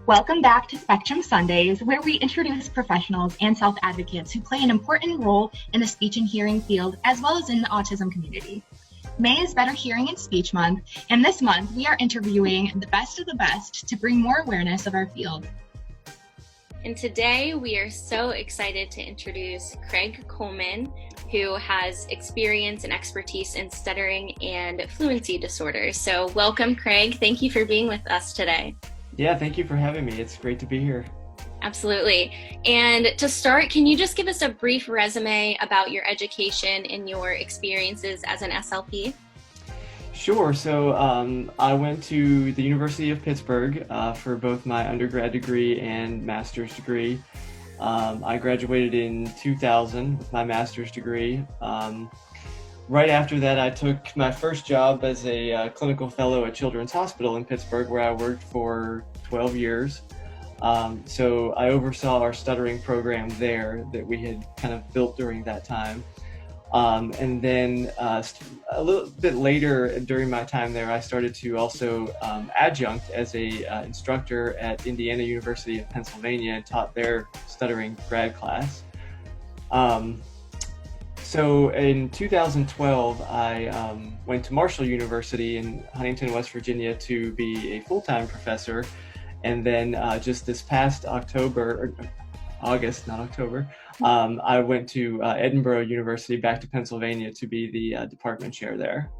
Welcome back to Spectrum Sundays, where we introduce professionals and self-advocates who play an important role in the speech and hearing field, as well as in the autism community. May is Better Hearing and Speech Month, and this month we are interviewing the best of the best to bring more awareness of our field. And today we are so excited to introduce Craig Coleman, who has experience and expertise in stuttering and fluency disorders. So welcome, Craig. Thank you for being with us today. Yeah, thank you for having me. It's great to be here. Absolutely. And to start, can you just give us a brief resume about your education and your experiences as an SLP? Sure. So I went to the University of Pittsburgh for both my undergrad degree and master's degree. I graduated in 2000 with my master's degree. Right after that, I took my first job as a clinical fellow at Children's Hospital in Pittsburgh, where I worked for 12 years. So I oversaw our stuttering program there that we had kind of built during that time. And then a little bit later during my time there, I started to also adjunct as a instructor at Indiana University of Pennsylvania and taught their stuttering grad class. So in 2012, I went to Marshall University in Huntington, West Virginia to be a full-time professor. And then just this past August, not October, I went to Edinboro University back to Pennsylvania to be the department chair there.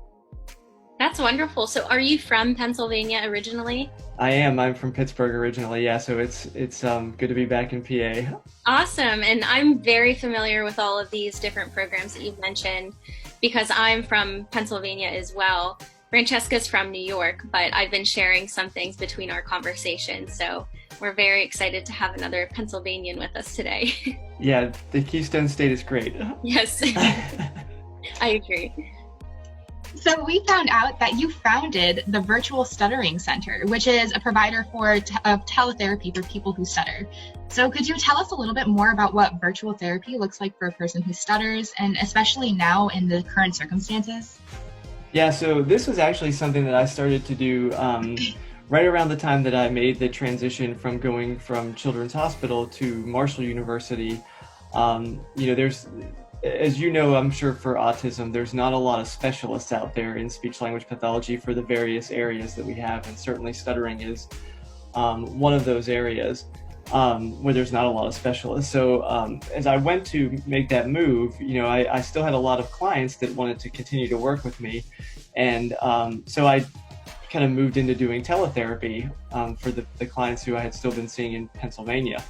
That's wonderful. So are you from Pennsylvania originally? I am. I'm from Pittsburgh originally, yeah, so it's good to be back in PA. Awesome. And I'm very familiar with all of these different programs that you've mentioned because I'm from Pennsylvania as well. Francesca's from New York, but I've been sharing some things between our conversations, so we're very excited to have another Pennsylvanian with us today. Yeah, the Keystone State is great. Yes, I agree. So we found out that you founded the Virtual Stuttering Center, which is a provider of teletherapy for people who stutter. So could you tell us a little bit more about what virtual therapy looks like for a person who stutters, and especially now in the current circumstances? Yeah, so this was actually something that I started to do right around the time that I made the transition from going from Children's Hospital to Marshall University. There's, as you know, I'm sure for autism, there's not a lot of specialists out there in speech language pathology for the various areas that we have, and certainly stuttering is one of those areas where there's not a lot of specialists. So as I went to make that move, I still had a lot of clients that wanted to continue to work with me, and so I kind of moved into doing teletherapy for the clients who I had still been seeing in Pennsylvania.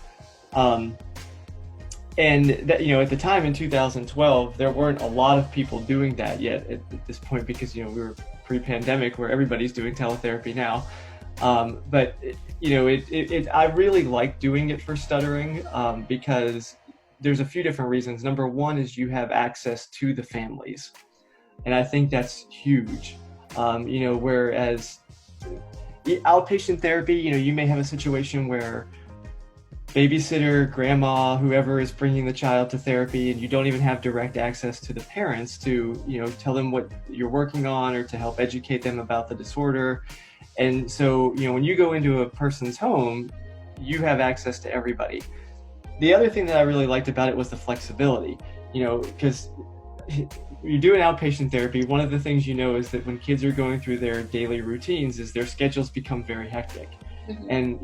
And that, at the time in 2012, there weren't a lot of people doing that yet at this point because, we were pre-pandemic where everybody's doing teletherapy now. But I really like doing it for stuttering because there's a few different reasons. Number one is you have access to the families. And I think that's huge. Whereas outpatient therapy, you may have a situation where babysitter, grandma, whoever is bringing the child to therapy, and you don't even have direct access to the parents to, tell them what you're working on or to help educate them about the disorder. And so, when you go into a person's home, you have access to everybody. The other thing that I really liked about it was the flexibility, because you do an outpatient therapy, one of the things is that when kids are going through their daily routines is their schedules become very hectic. Mm-hmm. And,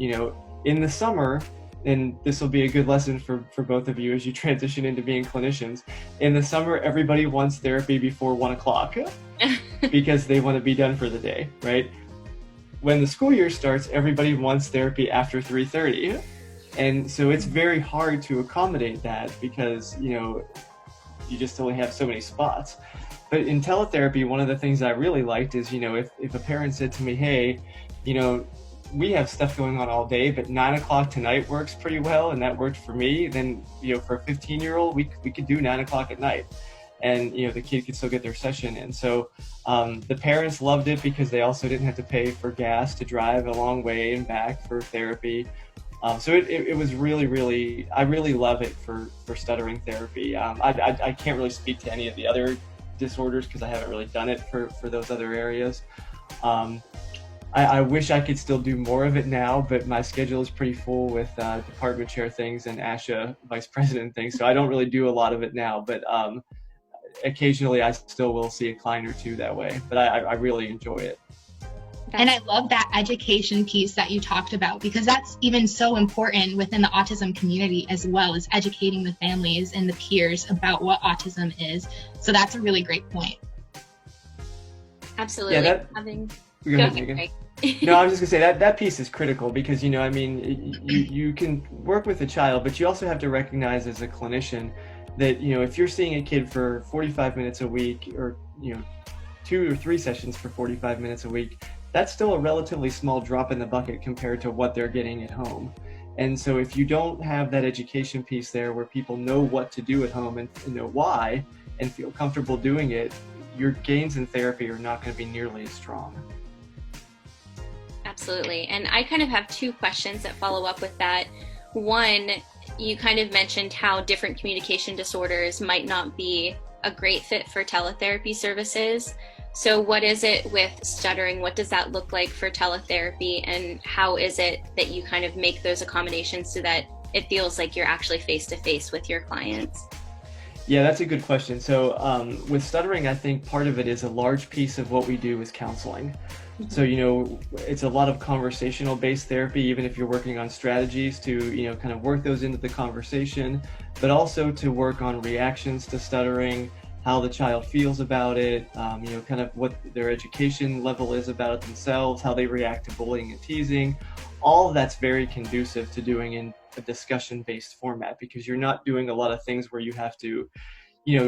in the summer, and this will be a good lesson for both of you as you transition into being clinicians. In the summer, everybody wants therapy before 1 o'clock because they want to be done for the day, right? When the school year starts, everybody wants therapy after 3:30. And so it's very hard to accommodate that because, you just only have so many spots. But in teletherapy, one of the things I really liked is, if a parent said to me, hey, we have stuff going on all day, but 9 o'clock tonight works pretty well, and that worked for me, then, for a 15-year-old, we could do 9 o'clock at night. And, the kid could still get their session in. So the parents loved it because they also didn't have to pay for gas to drive a long way and back for therapy. So it was really, really, I really love it for stuttering therapy. I can't really speak to any of the other disorders because I haven't really done it for those other areas. I wish I could still do more of it now, but my schedule is pretty full with department chair things and ASHA vice president things, so I don't really do a lot of it now, but occasionally I still will see a client or two that way, but I really enjoy it. And I love that education piece that you talked about, because that's even so important within the autism community, as well as educating the families and the peers about what autism is. So that's a really great point. Absolutely. Yeah, Go ahead, Megan. No, I was just gonna say that piece is critical, because I mean, you can work with a child, but you also have to recognize as a clinician that if you're seeing a kid for 45 minutes a week, or 2 or 3 sessions for 45 minutes a week, that's still a relatively small drop in the bucket compared to what they're getting at home. And so if you don't have that education piece there where people know what to do at home and know why and feel comfortable doing it, your gains in therapy are not going to be nearly as strong. Absolutely. And I kind of have 2 questions that follow up with that. One, you kind of mentioned how different communication disorders might not be a great fit for teletherapy services. So what is it with stuttering? What does that look like for teletherapy? And how is it that you kind of make those accommodations so that it feels like you're actually face-to-face with your clients? Yeah, that's a good question. So with stuttering, I think part of it is a large piece of what we do is counseling. So, it's a lot of conversational based therapy, even if you're working on strategies to, kind of work those into the conversation, but also to work on reactions to stuttering, how the child feels about it, kind of what their education level is about it themselves, how they react to bullying and teasing. All of that's very conducive to doing in a discussion-based format, because you're not doing a lot of things where you have to,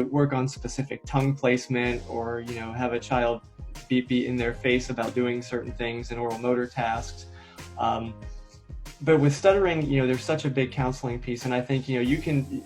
work on specific tongue placement, or, have a child be in their face about doing certain things and oral motor tasks. But with stuttering, there's such a big counseling piece, and I think, you can.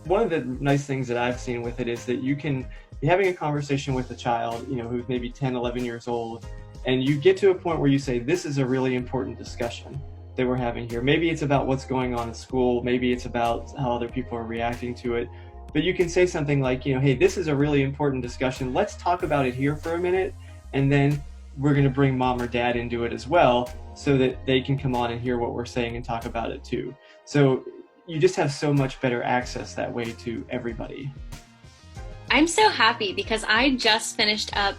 One of the nice things that I've seen with it is that you can be having a conversation with a child, who's maybe 10, 11 years old, and you get to a point where you say, this is a really important discussion that we're having here. Maybe it's about what's going on at school. Maybe it's about how other people are reacting to it. But you can say something like, hey, this is a really important discussion. Let's talk about it here for a minute. And then we're going to bring mom or dad into it as well, so that they can come on and hear what we're saying and talk about it too. So you just have so much better access that way to everybody. I'm so happy because I just finished up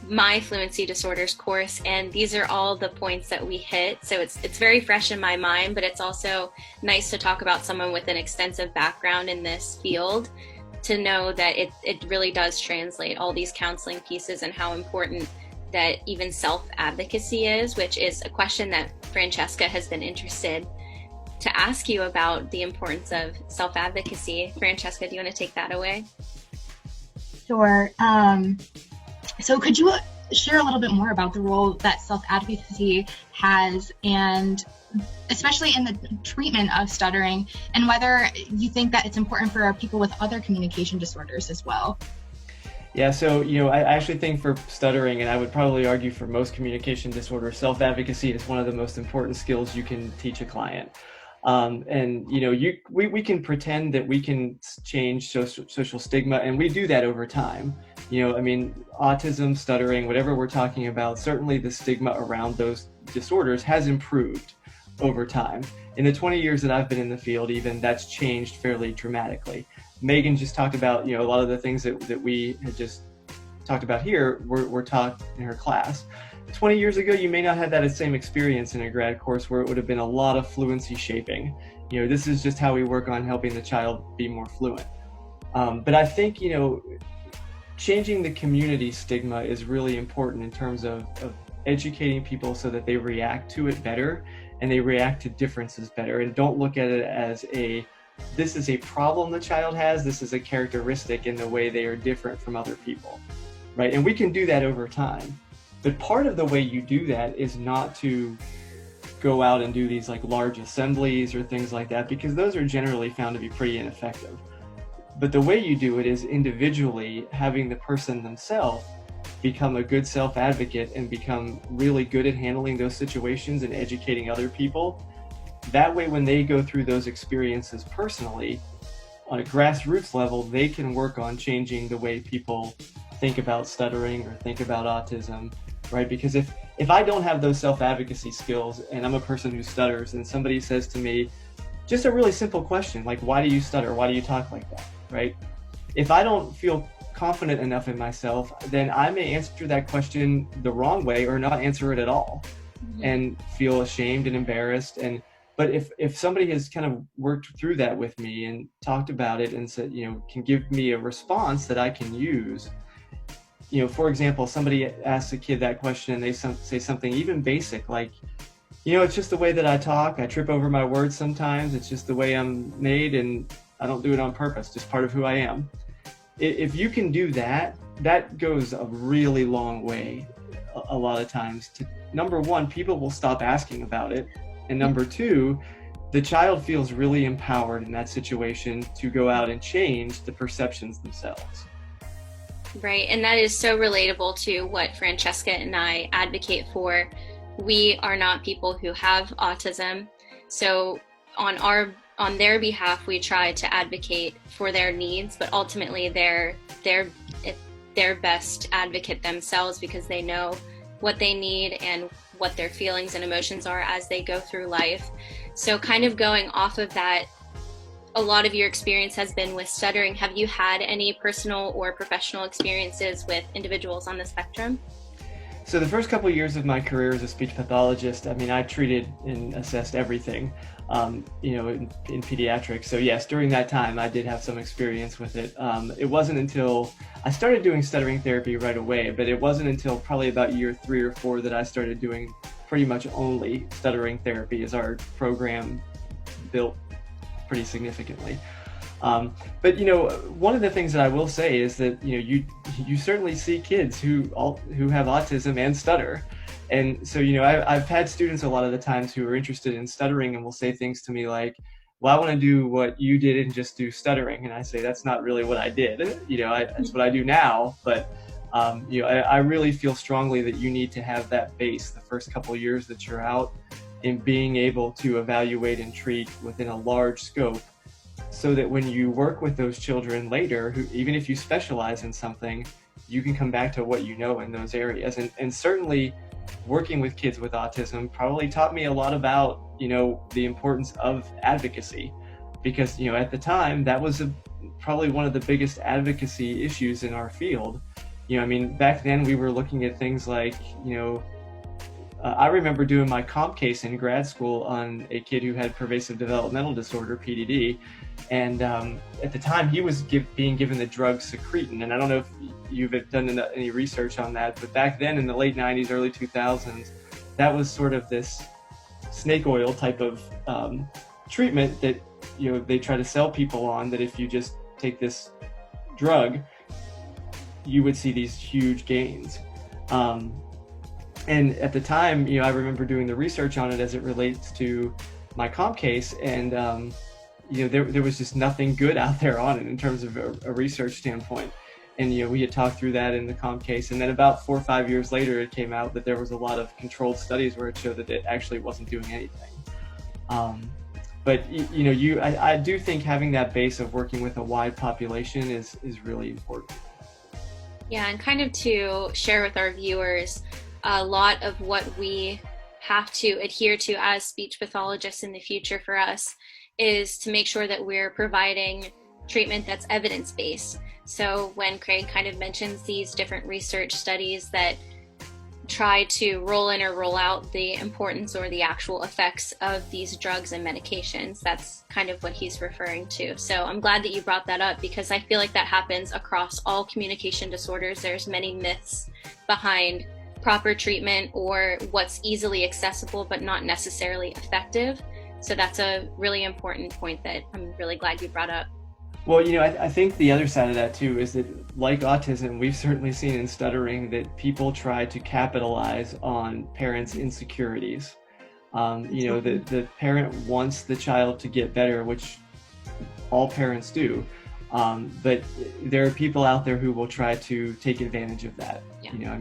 my fluency disorders course, and these are all the points that we hit. So it's very fresh in my mind, but it's also nice to talk about someone with an extensive background in this field, to know that it really does translate all these counseling pieces, and how important that even self-advocacy is, which is a question that Francesca has been interested to ask you about, the importance of self-advocacy. Francesca, do you want to take that away? Sure. So could you share a little bit more about the role that self-advocacy has, and especially in the treatment of stuttering, and whether you think that it's important for people with other communication disorders as well? Yeah, so, I actually think for stuttering, and I would probably argue for most communication disorders, self-advocacy is one of the most important skills you can teach a client. And we can pretend that we can change social stigma, and we do that over time. Autism, stuttering, whatever we're talking about, certainly the stigma around those disorders has improved over time. In the 20 years that I've been in the field, even, that's changed fairly dramatically. Megan just talked about, a lot of the things that we had just talked about here were taught in her class. 20 years ago, you may not have that same experience in a grad course, where it would have been a lot of fluency shaping. This is just how we work on helping the child be more fluent. But I think, changing the community stigma is really important in terms of educating people so that they react to it better, and they react to differences better, and don't look at it as this is a problem the child has, this is a characteristic in the way they are different from other people, right? And we can do that over time. But part of the way you do that is not to go out and do these like large assemblies or things like that, because those are generally found to be pretty ineffective. But the way you do it is individually having the person themselves become a good self-advocate and become really good at handling those situations and educating other people. That way, when they go through those experiences personally, on a grassroots level, they can work on changing the way people think about stuttering or think about autism, right? Because if I don't have those self-advocacy skills and I'm a person who stutters and somebody says to me, just a really simple question, like, why do you stutter? Why do you talk like that, right? If I don't feel confident enough in myself, then I may answer that question the wrong way or not answer it at all, and feel ashamed and embarrassed. But if somebody has kind of worked through that with me and talked about it and said, can give me a response that I can use, for example, somebody asks a kid that question and they say something even basic like, it's just the way that I talk. I trip over my words sometimes. It's just the way I'm made, and I don't do it on purpose, just part of who I am. If you can do that, that goes a really long way a lot of times. Number one, people will stop asking about it. And number two, the child feels really empowered in that situation to go out and change the perceptions themselves. Right, and that is so relatable to what Francesca and I advocate for. We are not people who have autism, so on their behalf, we try to advocate for their needs, but ultimately they're best advocate themselves because they know what they need and what their feelings and emotions are as they go through life. So kind of going off of that, a lot of your experience has been with stuttering. Have you had any personal or professional experiences with individuals on the spectrum? So the first couple of years of my career as a speech pathologist, I treated and assessed everything, in pediatrics. So yes, during that time, I did have some experience with it. It wasn't until I started doing stuttering therapy right away, but it wasn't until probably about year 3 or 4 that I started doing pretty much only stuttering therapy, as our program built pretty significantly. But one of the things that I will say is that you certainly see kids who have autism and stutter, and so I've had students a lot of the times who are interested in stuttering and will say things to me like, "Well, I want to do what you did and just do stuttering," and I say that's not really what I did. That's what I do now, but I really feel strongly that you need to have that base the first couple of years that you're out in being able to evaluate and treat within a large scope, so that when you work with those children later, who, even if you specialize in something, you can come back to what you know in those areas. And certainly working with kids with autism probably taught me a lot about, the importance of advocacy, because, at the time that was probably one of the biggest advocacy issues in our field. Back then we were looking at things like, I remember doing my comp case in grad school on a kid who had pervasive developmental disorder, PDD, and at the time he was being given the drug secretin, and I don't know if you've done any research on that, but back then in the late 90s, early 2000s, that was sort of this snake oil type of treatment that they try to sell people on, that if you just take this drug, you would see these huge gains. And at the time, I remember doing the research on it as it relates to my comp case, and there was just nothing good out there on it in terms of a research standpoint. And we had talked through that in the comp case, and then about 4 or 5 years later, it came out that there was a lot of controlled studies where it showed that it actually wasn't doing anything. But I do think having that base of working with a wide population is really important. Yeah, and kind of to share with our viewers, a lot of what we have to adhere to as speech pathologists in the future for us is to make sure that we're providing treatment that's evidence-based. So when Craig kind of mentions these different research studies that try to roll in or roll out the importance or the actual effects of these drugs and medications, that's kind of what he's referring to. So I'm glad that you brought that up, because I feel like that happens across all communication disorders. There's many myths behind proper treatment or what's easily accessible but not necessarily effective. So that's a really important point that I'm really glad you brought up. Well, I think the other side of that too is that, like autism, we've certainly seen in stuttering that people try to capitalize on parents' insecurities. The parent wants the child to get better, which all parents do. But there are people out there who will try to take advantage of that. Yeah.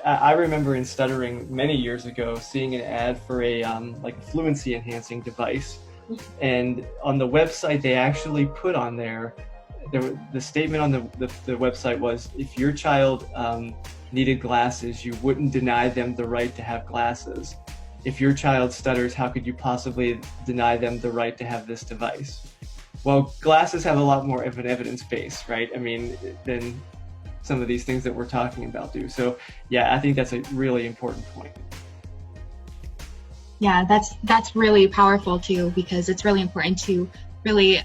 I remember in stuttering many years ago seeing an ad for a fluency enhancing device, and on the website they actually put on there the statement on the website was, if your child needed glasses, you wouldn't deny them the right to have glasses. If your child stutters, how could you possibly deny them the right to have this device? Well, glasses have a lot more of an evidence base, right? I mean, than some of these things that we're talking about do. So yeah, I think that's a really important point. Yeah, that's really powerful too, because it's really important to really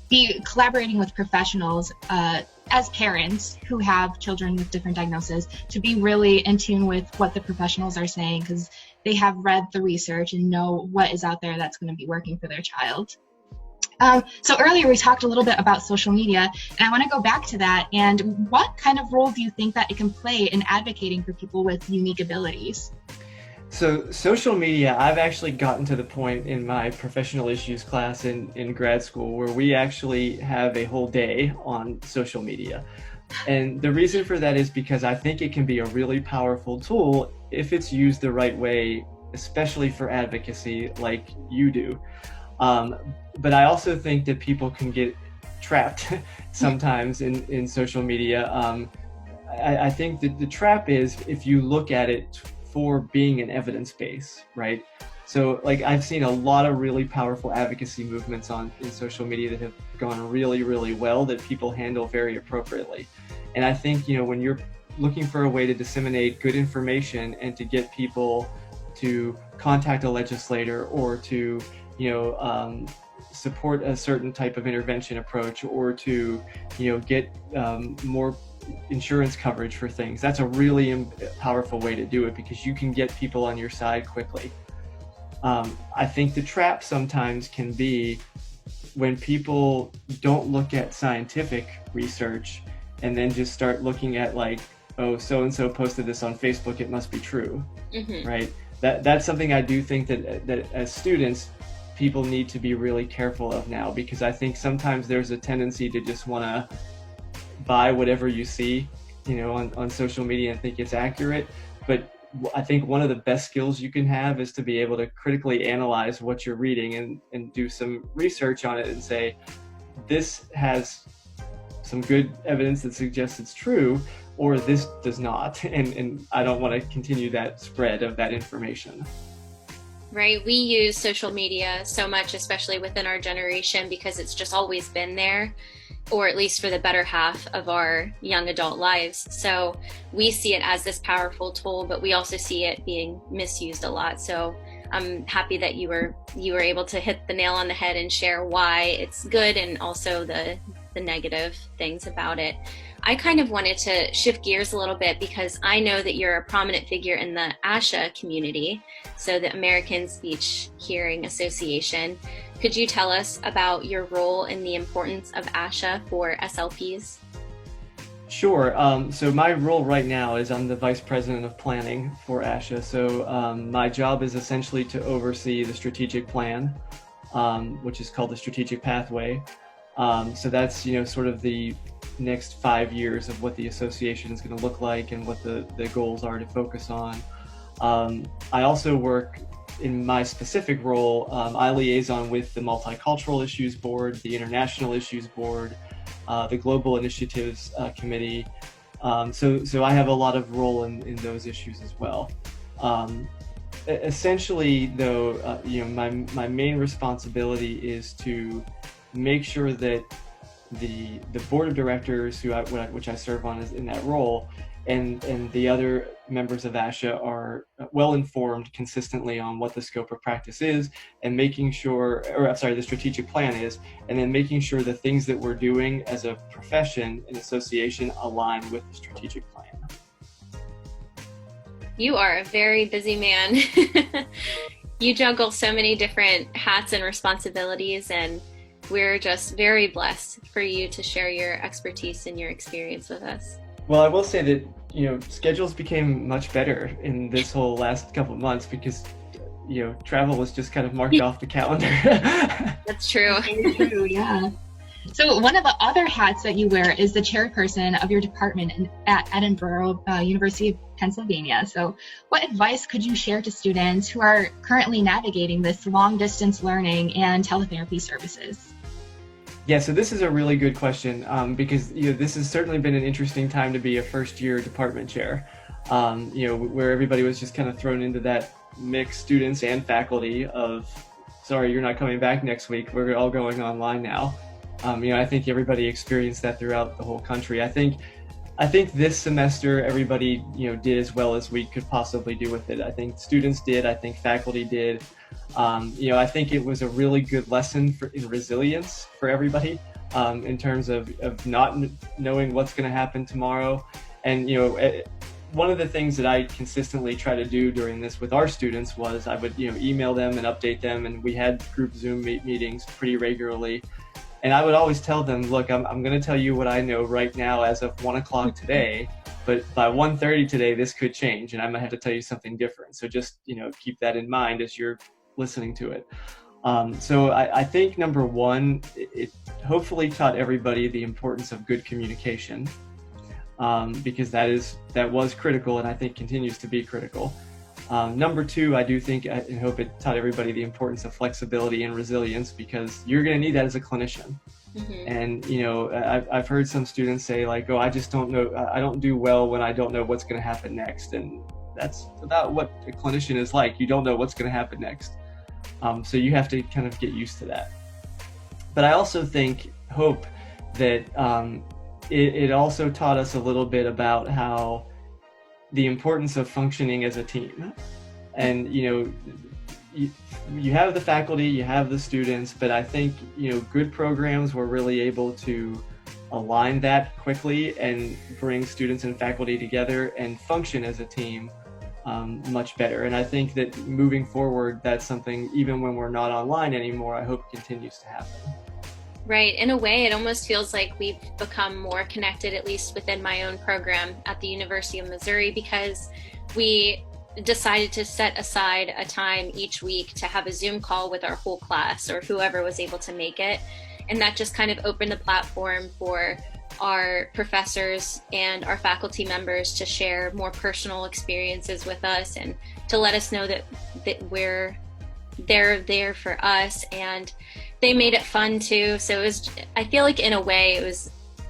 be collaborating with professionals as parents who have children with different diagnoses, to be really in tune with what the professionals are saying, because they have read the research and know what is out there that's going to be working for their child. So earlier we talked a little bit about social media, and I want to go back to that. And what kind of role do you think that it can play in advocating for people with unique abilities? So social media, I've actually gotten to the point in my professional issues class in grad school where we actually have a whole day on social media. And the reason for that is because I think it can be a really powerful tool if it's used the right way, especially for advocacy like you do. But I also think that people can get trapped sometimes in social media. I think that the trap is if you look at it for being an evidence base, right? So like I've seen a lot of really powerful advocacy movements in social media that have gone really, really well, that people handle very appropriately. And I think, when you're looking for a way to disseminate good information and to get people to contact a legislator or to, support a certain type of intervention approach, or to, get more insurance coverage for things, that's a really powerful way to do it, because you can get people on your side quickly. I think the trap sometimes can be when people don't look at scientific research and then just start looking at like, oh, so-and-so posted this on Facebook, it must be true, right? That's something I do think that as students, people need to be really careful of now, because I think sometimes there's a tendency to just want to buy whatever you see, on social media and think it's accurate. But I think one of the best skills you can have is to be able to critically analyze what you're reading and do some research on it and say, this has some good evidence that suggests it's true, or this does not. And I don't want to continue that spread of that information. Right. We use social media so much, especially within our generation, because it's just always been there, or at least for the better half of our young adult lives. So we see it as this powerful tool, but we also see it being misused a lot. So I'm happy that you were able to hit the nail on the head and share why it's good and also the negative things about it. I kind of wanted to shift gears a little bit, because I know that you're a prominent figure in the ASHA community, so the American Speech Hearing Association. Could you tell us about your role and the importance of ASHA for SLPs? Sure. So my role right now is I'm the Vice President of Planning for ASHA. So my job is essentially to oversee the strategic plan, which is called the Strategic Pathway. So that's, sort of the next 5 years of what the association is going to look like and what the goals are to focus on. I also work in my specific role, I liaison with the Multicultural Issues Board, the International Issues Board, the Global Initiatives Committee. So I have a lot of role in those issues as well. Essentially, though, my main responsibility is to make sure that the board of directors which I serve on is in that role, and the other members of ASHA are well informed consistently on what the scope of practice is, and making sure, the strategic plan is, and then making sure the things that we're doing as a profession and association align with the strategic plan. You are a very busy man. You juggle so many different hats and responsibilities, and we're just very blessed for you to share your expertise and your experience with us. Well, I will say that, schedules became much better in this whole last couple of months because, travel was just kind of marked off the calendar. That's true. Very true, yeah. So one of the other hats that you wear is the chairperson of your department at Edinboro, University of Pennsylvania. So what advice could you share to students who are currently navigating this long distance learning and teletherapy services? Yeah, so this is a really good question, because this has certainly been an interesting time to be a first-year department chair. Where everybody was just kind of thrown into that mix, students and faculty, of, sorry, you're not coming back next week. We're all going online now. I think everybody experienced that throughout the whole country. I think this semester everybody did as well as we could possibly do with it. I think students did. I think faculty did. I think it was a really good lesson in resilience for everybody, in terms of not knowing what's going to happen tomorrow. And one of the things that I consistently try to do during this with our students was I would email them and update them, and we had group Zoom meetings pretty regularly. And I would always tell them, look, I'm going to tell you what I know right now as of 1 o'clock today, but by 1:30 today, this could change, and I might have to tell you something different. So just, keep that in mind as you're listening to it. So I think number one, it hopefully taught everybody the importance of good communication, because that was critical, and I think continues to be critical. Number two, I do think and hope it taught everybody the importance of flexibility and resilience, because you're going to need that as a clinician. Mm-hmm. And I've heard some students say, like, oh, I just don't know, I don't do well when I don't know what's going to happen next. And that's about what a clinician is like. You don't know what's going to happen next. So you have to kind of get used to that. But I also hope that it also taught us a little bit about how the importance of functioning as a team. And you have the faculty, you have the students, but I think good programs were really able to align that quickly and bring students and faculty together and function as a team much better. And I think that moving forward, that's something, even when we're not online anymore, I hope continues to happen. Right. In a way, it almost feels like we've become more connected, at least within my own program at the University of Missouri, because we decided to set aside a time each week to have a Zoom call with our whole class, or whoever was able to make it. And that just kind of opened the platform for our professors and our faculty members to share more personal experiences with us, and to let us know that they're there for us, and they made it fun too. So I feel like in a way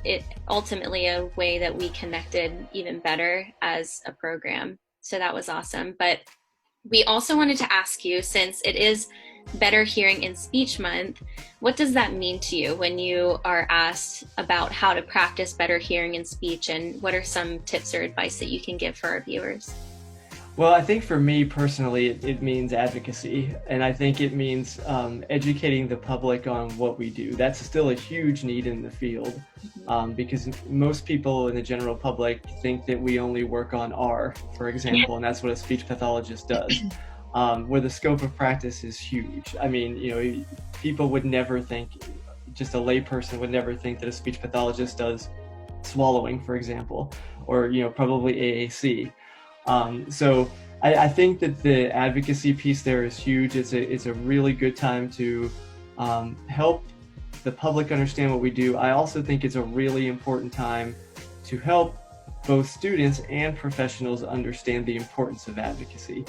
it ultimately a way that we connected even better as a program. So that was awesome. But we also wanted to ask you, since it is Better Hearing and Speech Month, what does that mean to you when you are asked about how to practice better hearing and speech, and what are some tips or advice that you can give for our viewers? Well, I think for me personally, it means advocacy, and I think it means educating the public on what we do. That's still a huge need in the field, because most people in the general public think that we only work on R, for example, and that's what a speech pathologist does, where the scope of practice is huge. I mean, people would never think, just a layperson would never think that a speech pathologist does swallowing, for example, or probably AAC. So I think that the advocacy piece there is huge. It's a really good time to help the public understand what we do. I also think it's a really important time to help both students and professionals understand the importance of advocacy.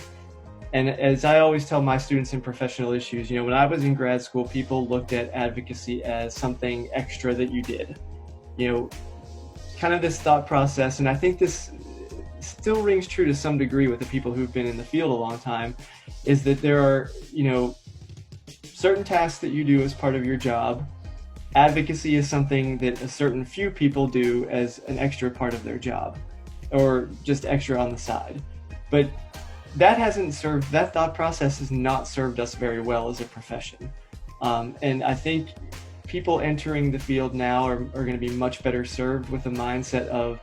And as I always tell my students in professional issues, when I was in grad school, people looked at advocacy as something extra that you did, kind of this thought process. And I think this still rings true to some degree with the people who've been in the field a long time, is that there are, certain tasks that you do as part of your job. Advocacy is something that a certain few people do as an extra part of their job, or just extra on the side. But that thought process has not served us very well as a profession. And I think people entering the field now are going to be much better served with a mindset of,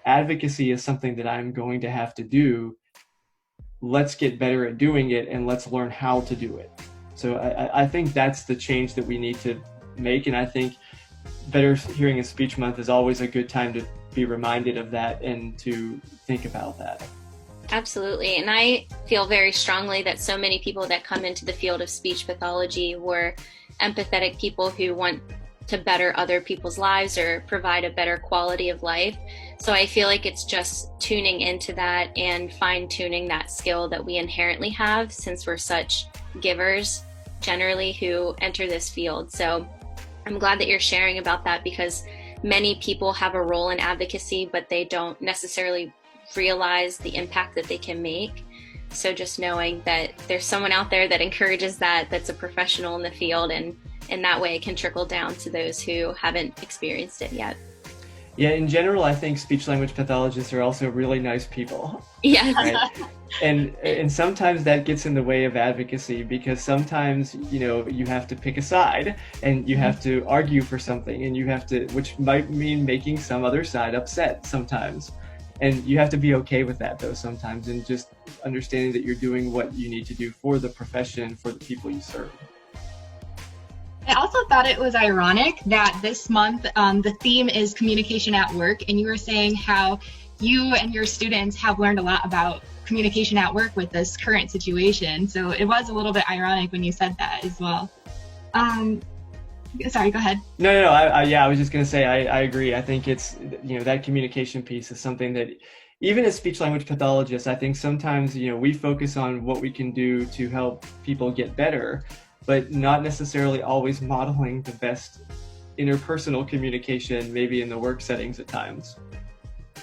advocacy is something that I'm going to have to do. Let's get better at doing it, and let's learn how to do it. So I think that's the change that we need to make. And I think Better Hearing and Speech Month is always a good time to be reminded of that and to think about that. Absolutely. And I feel very strongly that so many people that come into the field of speech pathology were empathetic people who want to better other people's lives or provide a better quality of life. So I feel like it's just tuning into that and fine-tuning that skill that we inherently have, since we're such givers generally who enter this field. So I'm glad that you're sharing about that, because many people have a role in advocacy, but they don't necessarily realize the impact that they can make. So just knowing that there's someone out there that encourages that, that's a professional in the field, and in that way it can trickle down to those who haven't experienced it yet. Yeah, in general, I think speech language pathologists are also really nice people. Yes. Right? And sometimes that gets in the way of advocacy, because sometimes, you know, you have to pick a side and you have to argue for something, and you have to, which might mean making some other side upset sometimes. And you have to be okay with that, though, sometimes, and just understanding that you're doing what you need to do for the profession, for the people you serve. I also thought it was ironic that this month the theme is communication at work, and you were saying how you and your students have learned a lot about communication at work with this current situation. So it was a little bit ironic when you said that as well. Sorry, go ahead. No. I was just going to say, I agree. I think it's, you know, that communication piece is something that even as speech language pathologists, I think sometimes, you know, we focus on what we can do to help people get better, but not necessarily always modeling the best interpersonal communication, maybe in the work settings at times.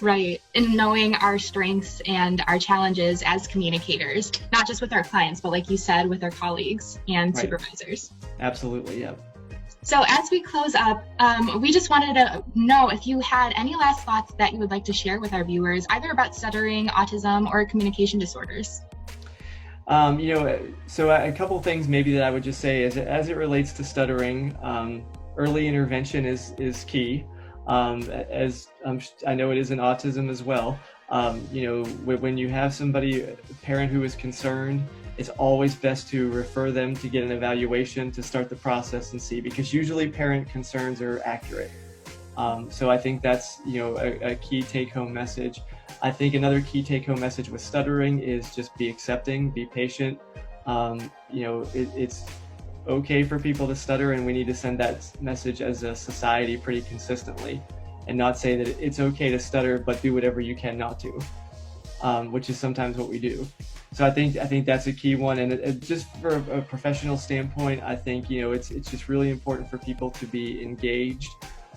Right, and knowing our strengths and our challenges as communicators, not just with our clients, but like you said, with our colleagues and supervisors. Absolutely, yeah. So as we close up, we just wanted to know if you had any last thoughts that you would like to share with our viewers, either about stuttering, autism, or communication disorders. You know, so a couple of things maybe that I would just say is, as it relates to stuttering, early intervention is key. As I know it is in autism as well. You know, when you have somebody, a parent who is concerned, it's always best to refer them to get an evaluation to start the process and see, because usually parent concerns are accurate. So I think that's, you know, a key take-home message. I think another key take-home message with stuttering is just be accepting, be patient. You know, it's okay for people to stutter, and we need to send that message as a society pretty consistently, and not say that it's okay to stutter, but do whatever you can not to, which is sometimes what we do. So I think that's a key one. And just for a professional standpoint, I think, you know, it's just really important for people to be engaged,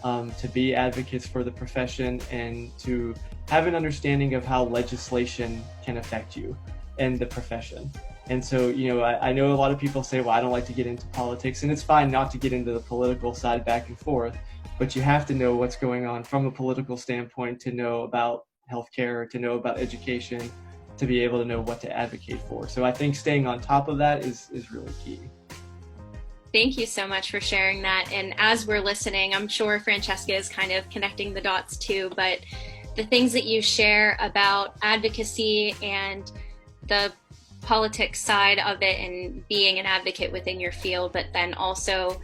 to be advocates for the profession, and to have an understanding of how legislation can affect you and the profession. And so, you know, I know a lot of people say, well, I don't like to get into politics, and it's fine not to get into the political side back and forth, but you have to know what's going on from a political standpoint to know about healthcare, to know about education, to be able to know what to advocate for. So I think staying on top of that is really key. Thank you so much for sharing that. And as we're listening, I'm sure Francesca is kind of connecting the dots too, but the things that you share about advocacy and the politics side of it, and being an advocate within your field, but then also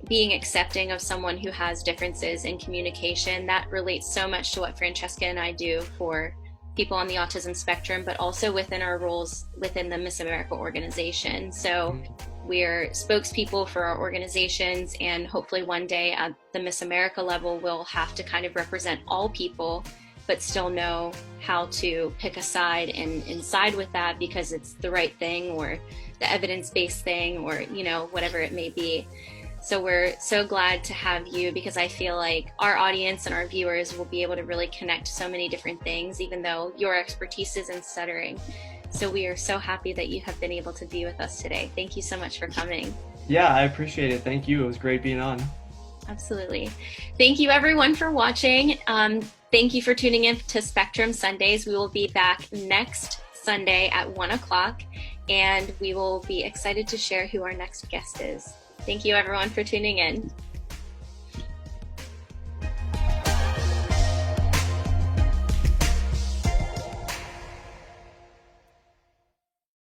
being accepting of someone who has differences in communication, that relates so much to what Francesca and I do for people on the autism spectrum, but also within our roles within the Miss America organization. So we're spokespeople for our organizations, and hopefully one day at the Miss America level, we'll have to kind of represent all people, but still know how to pick a side and side with that because it's the right thing, or the evidence-based thing, or, you know, whatever it may be. So we're so glad to have you, because I feel like our audience and our viewers will be able to really connect to so many different things, even though your expertise is in stuttering. So we are so happy that you have been able to be with us today. Thank you so much for coming. Yeah, I appreciate it. Thank you. It was great being on. Absolutely. Thank you everyone for watching. Thank you for tuning in to Spectrum Sundays. We will be back next Sunday at 1 o'clock, and we will be excited to share who our next guest is. Thank you everyone for tuning in.